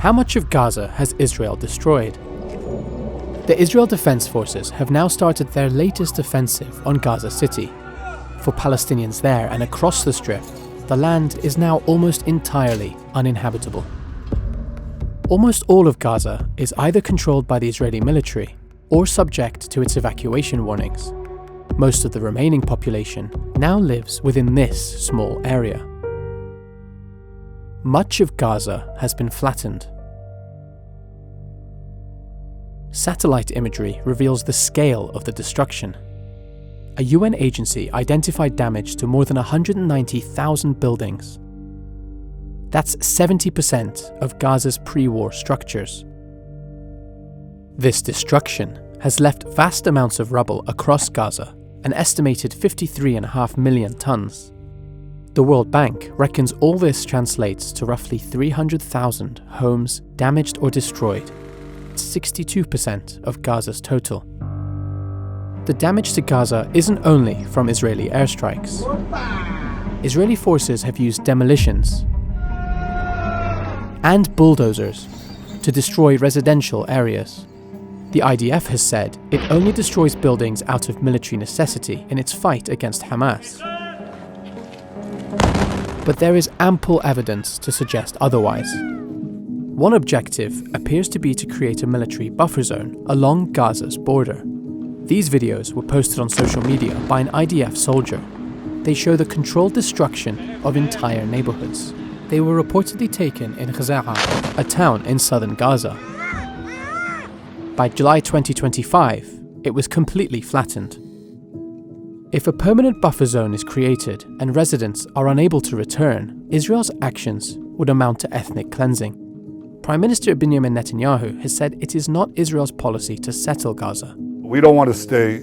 How much of Gaza has Israel destroyed? The Israel Defense Forces have now started their latest offensive on Gaza City. For Palestinians there and across the Strip, the land is now almost entirely uninhabitable. Almost all of Gaza is either controlled by the Israeli military or subject to its evacuation warnings. Most of the remaining population now lives within this small area. Much of Gaza has been flattened. Satellite imagery reveals the scale of the destruction. A UN agency identified damage to more than 190,000 buildings. That's 70% of Gaza's pre-war structures. This destruction has left vast amounts of rubble across Gaza, an estimated 53.5 million tons. The World Bank reckons all this translates to roughly 300,000 homes damaged or destroyed. It's 62% of Gaza's total. The damage to Gaza isn't only from Israeli airstrikes. Israeli forces have used demolitions and bulldozers to destroy residential areas. The IDF has said it only destroys buildings out of military necessity in its fight against Hamas. But there is ample evidence to suggest otherwise. One objective appears to be to create a military buffer zone along Gaza's border. These videos were posted on social media by an IDF soldier. They show the controlled destruction of entire neighborhoods. They were reportedly taken in Gaza, a town in southern Gaza. By July 2025, it was completely flattened. If a permanent buffer zone is created and residents are unable to return, Israel's actions would amount to ethnic cleansing. Prime Minister Benjamin Netanyahu has said it is not Israel's policy to settle Gaza. We don't want to stay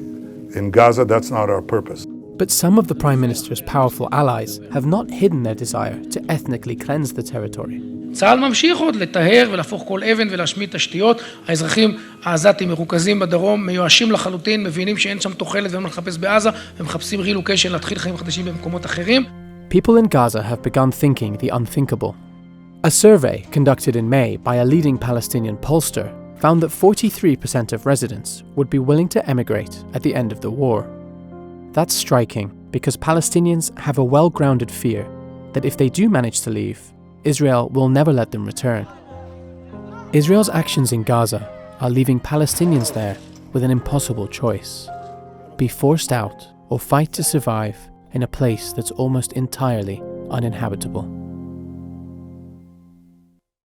in Gaza, that's not our purpose. But some of the Prime Minister's powerful allies have not hidden their desire to ethnically cleanse the territory. צה"ל ממשיך עוד לטהר ולהפוך כל אבן ולהשמיד תשתיות. האזרחים העזתים מרוכזים בדרום, מיואשים לחלוטין, מבינים שאין שם תוחלת ואין מה לחפש בעזה, ומחפשים רילוקיישן להתחיל חיים חדשים במקומות אחרים. People in Gaza have begun thinking the unthinkable. A survey conducted in May by a leading Palestinian pollster found that 43% of residents would be willing to emigrate at the end of the war. That's striking because Palestinians have a well-grounded fear that if they do manage to leave, Israel will never let them return. Israel's actions in Gaza are leaving Palestinians there with an impossible choice: be forced out or fight to survive in a place that's almost entirely uninhabitable.